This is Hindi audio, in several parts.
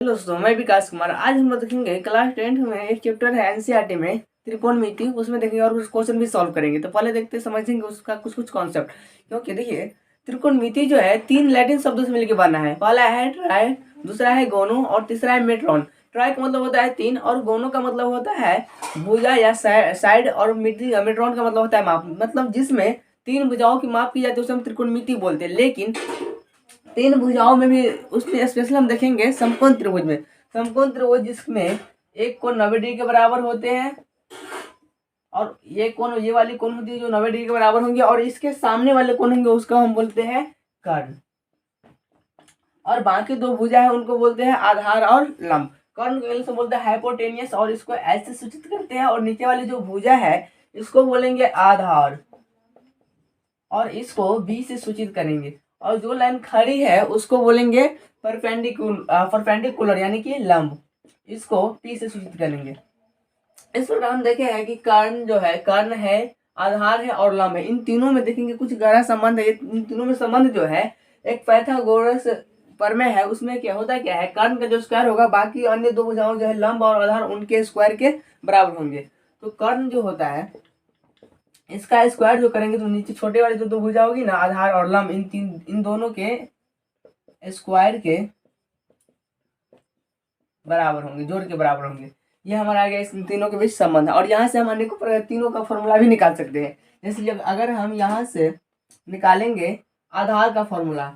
हेलो दोस्तों, मैं विकास कुमार। आज हम लोग देखेंगे क्लास 10th में एक चैप्टर है एनसीईआरटी में त्रिकोणमिति, उसमें देखेंगे और कुछ क्वेश्चन भी सॉल्व करेंगे। तो पहले देखते हैं, समझेंगे उसका कुछ कुछ कॉन्सेप्ट। क्योंकि देखिए, त्रिकोणमिति जो है तीन लैटिन शब्दों से मिलकर बना है। पहला है ट्राई, दूसरा है गोनो और तीसरा है मेट्रॉन। ट्राई का मतलब होता है तीन और गोनो का मतलब होता है भुजा या साइड और मेट्रॉन का मतलब होता है माप। मतलब जिसमें तीन भुजाओं की माप की जाती है उसे हम त्रिकोणमिति बोलते हैं। लेकिन तीन भुजाओं में भी उसमें स्पेशल हम देखेंगे समकोण त्रिभुज में। समकोण त्रिभुज जिसमें एक कोण 90 डिग्री के बराबर होते हैं और ये कोण, ये वाली कोण होती है जो 90 डिग्री के बराबर होंगे, और इसके सामने वाले कोण होंगे उसका हम बोलते हैं कर्ण। और बाकी दो भुजा है उनको बोलते हैं आधार और लंब। कर्ण को इंग्लिश में बोलते हैं हाइपोटेनियस और इसको ऐसे सूचित करते हैं, और नीचे वाली जो भुजा है इसको बोलेंगे आधार और इसको बी से सूचित करेंगे। और जो लाइन खड़ी है उसको बोलेंगे परपेंडिकुलर यानी कि लंब, इसको पी से सूचित करेंगे। इस प्रकार हम देखे हैं कि कर्ण जो है, कर्ण है, आधार है और लंब है। इन तीनों में देखेंगे कुछ गहरा संबंध है। इन तीनों में संबंध जो है एक पाइथागोरस प्रमेय है। उसमें क्या होता है, क्या है, कर्ण का जो स्क्वायर होगा बाकी अन्य दो भुजाओं जो है लंब और आधार उनके स्क्वायर के बराबर होंगे। तो कर्ण जो होता है इसका स्क्वायर जो करेंगे तो नीचे छोटे वाली जो दो भुजा होगी ना, आधार और लंब, इन दोनों के स्क्वायर के बराबर होंगे, जोड़ के बराबर होंगे। ये हमारा आ गया इस तीनों के बीच संबंध है। और यहाँ से हम अनेकों प्रकार तीनों का फॉर्मूला भी निकाल सकते हैं। जैसे जब अगर हम यहाँ से निकालेंगे आधार का फॉर्मूला,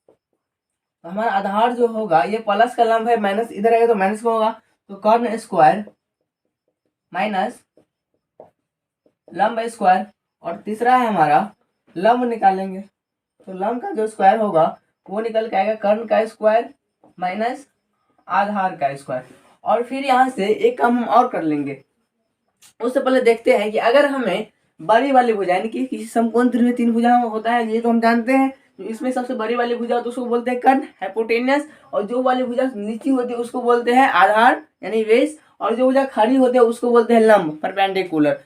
तो हमारा आधार जो होगा, ये प्लस का लंब है, माइनस इधर आएगा तो माइनस का होगा, तो कर्ण स्क्वायर माइनस लंब स्क्वायर। और तीसरा है हमारा लंब निकालेंगे, तो लंब का जो स्क्वायर होगा वो निकल के आएगा कर्ण का स्क्वायर माइनस आधार का स्क्वायर। और फिर यहाँ से एक काम हम और कर लेंगे। उससे पहले देखते हैं कि अगर हमें बड़ी वाली भुजा यानी कि किसी समकोण त्रिभुज में तीन भुजा होता है, ये तो हम जानते हैं। इसमें सबसे बड़ी वाली भुजा तो उसको बोलते हैं कर्ण हाइपोटेनस, और जो वाली भुजा नीची होती है उसको बोलते हैं आधार यानी बेस, और जो भुजा खड़ी होती है उसको बोलते हैं लंब परपेंडिकुलर।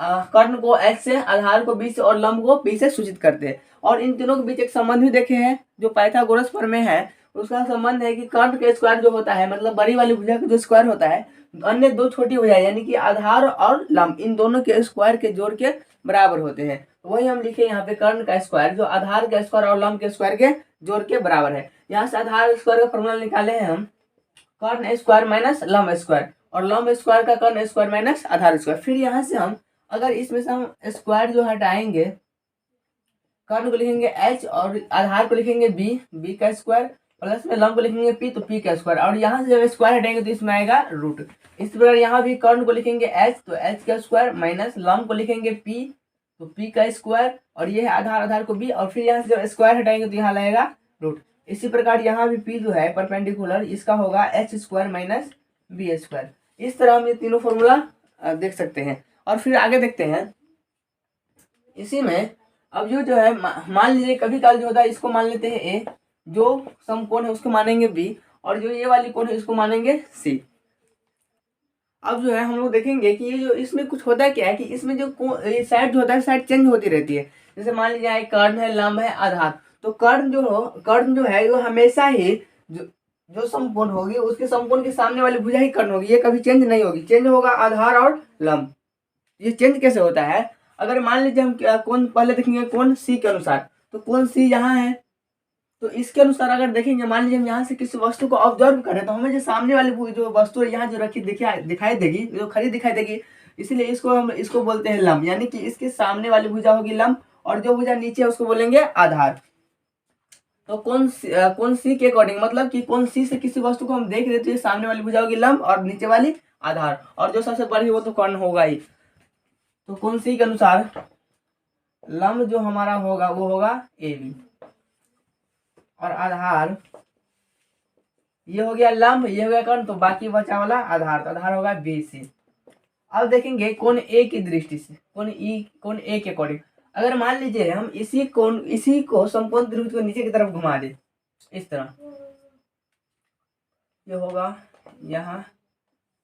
कर्ण को एच से, आधार को बी से और लंब को पी से सूचित करते हैं। और इन तीनों के बीच एक संबंध भी देखे हैं जो पाइथागोरस प्रमेय है। उसका संबंध है कि कर्ण का स्क्वायर जो होता है, मतलब बड़ी वाली भुजा का जो स्क्वायर होता है, अन्य दो छोटी भुजा यानी कि आधार और लंब, इन दोनों के स्क्वायर के जोड़ के बराबर होते हैं। तो वही हम लिखे यहाँ पे कर्ण का स्क्वायर जो आधार के स्क्वायर और लंब के स्क्वायर के जोड़ के बराबर है। यहाँ से आधार स्क्वायर का फॉर्मूला निकाले हैं हम, कर्ण स्क्वायर माइनस लंब स्क्वायर, और लंब स्क्वायर का कर्ण स्क्वायर माइनस आधार स्क्वायर। फिर यहाँ से हम अगर इसमें से हम स्क्वायर जो हटाएंगे, कर्ण को लिखेंगे एच और आधार को लिखेंगे बी, बी का स्क्वायर, प्लस में लंब को लिखेंगे पी, तो पी का स्क्वायर। और यहाँ से जब स्क्वायर हटाएंगे तो इसमें आएगा रूट। इस प्रकार यहाँ भी कर्ण को लिखेंगे एच, तो एच का स्क्वायर माइनस लंब को लिखेंगे पी, तो पी का स्क्वायर, और ये है आधार, आधार को बी, और फिर यहाँ से जब स्क्वायर हटाएंगे तो यहाँ लगेगा रूट। इसी प्रकार यहाँ भी पी जो है परपेंडिकुलर, इसका होगा H square minus B square. इस तरह हम ये तीनों फॉर्मूला देख सकते हैं। और फिर आगे देखते हैं इसी में। अब जो है मान लीजिए कभी काल जो होता है, इसको मान लेते हैं ए, जो समकोण है उसको मानेंगे बी, और जो ये वाली कोण है इसको मानेंगे सी। अब जो है हम लोग देखेंगे कि ये जो इसमें कुछ होता है, क्या है कि इसमें जो ये साइड जो होता है साइड चेंज होती रहती है। जैसे मान लीजिए कर्ण है, लंब है, आधार, तो कर्ण जो है वो हमेशा ही जो समकोण होगी उसके समकोण के सामने वाली भुजा ही कर्ण होगी, ये कभी चेंज नहीं होगी। चेंज होगा आधार और लंब। ये चेंज कैसे होता है, अगर मान लीजिए हम कौन पहले देखेंगे कौन सी के अनुसार, तो कौन सी यहाँ है, तो इसके अनुसार अगर देखेंगे, मान लीजिए हम यहाँ से किसी वस्तु को ऑब्जर्व करें तो हमें जो सामने वाली जो वस्तु है यहाँ जो रखी दिखाई देगी, जो खड़ी दिखाई देगी, इसलिए इसको बोलते हैं लंब, यानी कि इसके सामने वाली भुजा होगी लंब, और जो भुजा नीचे है उसको बोलेंगे आधार। तो कौन सी के अकॉर्डिंग, मतलब कि कौन सी से किसी वस्तु को हम देख रहे तो ये सामने वाली भुजा होगी लंब और नीचे वाली आधार, और जो सबसे बड़ी वो तो कर्ण होगा ही। तो कौन सी के अनुसार लंब जो हमारा होगा वो होगा ए बी, और आधार ये हो गया लंब, ये हो गया कर्ण, तो बाकी बचा वाला आधार, तो आधार होगा बी सी। अब देखेंगे कौन ए की दृष्टि से, कौन ए के अकॉर्डिंग। अगर मान लीजिए हम इसी को समकोण त्रिभुज को नीचे की तरफ घुमा दे, इस तरह ये होगा यहाँ,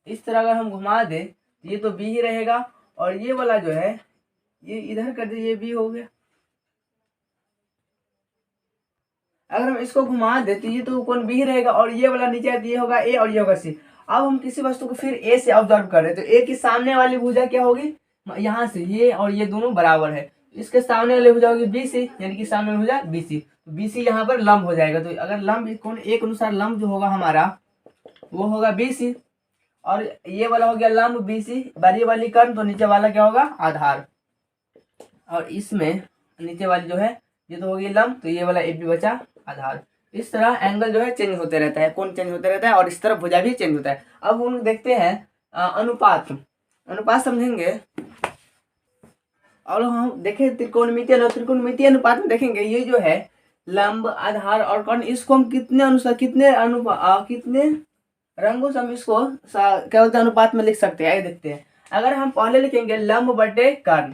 इस तरह अगर हम घुमा दे तो ये तो बी ही रहेगा, और ये वाला जो है ये इधर कर दे, ये बी हो गया। अगर हम इसको घुमा दे तो ये तो कोण बी ही रहेगा, और ये वाला नीचे ये होगा ए और ये होगा सी। अब हम किसी वस्तु को फिर ए से ऑब्जर्व कर रहे हैं, तो ए की सामने वाली भुजा क्या होगी, यहाँ से ये और ये दोनों बराबर है, इसके सामने वाली भुजा होगी बी सी, यानी कि सामने वाली भुजा बी सी, तो बी सी यहाँ पर लंब हो जाएगा। तो अगर लंब कोण एक अनुसार लंब जो होगा हमारा वो होगा बी सी, और ये वाला हो गया लंब बी सी, बारी वाली कर्ण, तो नीचे वाला क्या होगा आधार, और इसमें नीचे वाली जो है ये तो होगी लंब, तो ये वाला ए बी बचा आधार। इस तरह एंगल जो है चेंज होते रहता है, कोण चेंज होते रहता है, और इस तरफ भुजा भी चेंज होता है। अब हम देखते हैं अनुपात, अनुपात समझेंगे, और हम देखें त्रिकोणमितीय अनुपात में देखेंगे ये जो है लंब आधार और कर्ण, इसको हम कितने अनुसार कितने रंगों से हम इसको क्या बोलते हैं अनुपात में लिख सकते हैं, आइए देखते हैं। अगर हम पहले लिखेंगे लंब बटे कर्ण,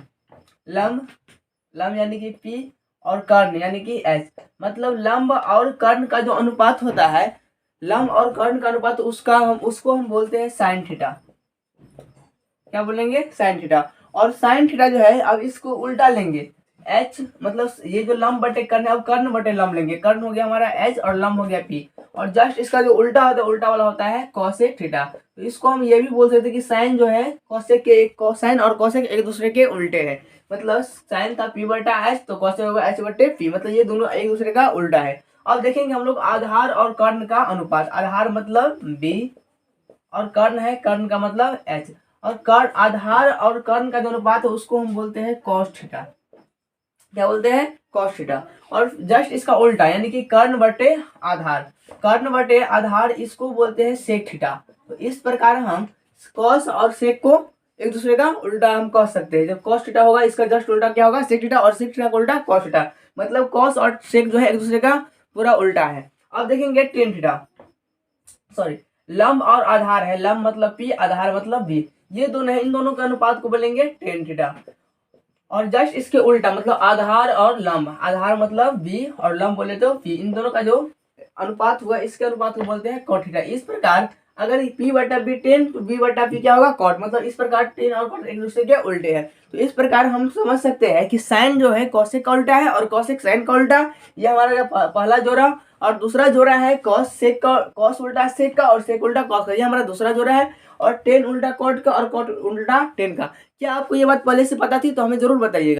लंब यानी कि P और कर्ण यानी कि H, मतलब लंब और कर्ण का जो अनुपात होता है, लंब और कर्ण का अनुपात, उसको हम बोलते हैं साइन थीटा। क्या बोलेंगे, साइन थीटा। और साइन थीटा जो है, अब इसको उल्टा लेंगे, H मतलब ये जो लंब बटे कर्ण है, अब कर्ण बटे लंब लेंगे, कर्ण हो गया हमारा H और लंब हो गया P, और जस्ट इसका जो उल्टा होता है, उल्टा वाला होता है कोसेक थीटा। तो इसको हम ये भी बोल सकते हैं कि साइन जो है कोसाइन और कोसेक एक दूसरे के उल्टे हैं, मतलब साइन था P बटा H, तो कोसेक होगा H बटे P, मतलब ये दोनों एक दूसरे का उल्टा है। अब देखेंगे हम लोग आधार और कर्ण का अनुपात, आधार मतलब B और कर्ण है, कर्ण का मतलब H, और कर्ण आधार और कर्ण का जो अनुपात है उसको हम बोलते हैं कॉस थीटा। क्या बोलते हैं, कॉस थीटा। और जस्ट इसका उल्टा यानी कि कर्ण बटे आधार, इसको बोलते हैं सेक थीटा। तो इस प्रकार हम कॉस और सेक को एक दूसरे का उल्टा हम कह सकते हैं। जब कॉस थीटा होगा इसका जस्ट उल्टा क्या होगा, सेक थीटा, और सेक थीटा का उल्टा कॉस थीटा, मतलब कॉस और सेक जो है एक दूसरे का पूरा उल्टा है। अब देखेंगे टेन थीटा, सॉरी लंब और आधार है, लंब मतलब P, आधार मतलब B, ये दोनों है, इन दोनों के अनुपात को बोलेंगे टेन थीटा। और जस्ट इसके उल्टा मतलब आधार और लंब, आधार मतलब B और लंब बोले तो P, इन दोनों का जो अनुपात हुआ इसके अनुपात को बोलते हैं कॉट थीटा। इस प्रकार अगर P बटा B 10 तो B बटा P क्या होगा कॉट, मतलब इस प्रकार 10 और कॉट एक दूसरे के उल्टे हैं। तो इस प्रकार हम समझ सकते हैं कि साइन जो है कॉसेक का उल्टा है और कॉसेक साइन का उल्टा, ये हमारा पहला जोड़ा, और दूसरा जोड़ा है कॉस उल्टा सेक का और सेक उल्टा कॉस का, ये हमारा दूसरा जोड़ा है, और 10 उल्टा कॉट का और कॉट उल्टा 10 का। क्या आपको ये बात पहले से पता थी, तो हमें जरूर बताइएगा।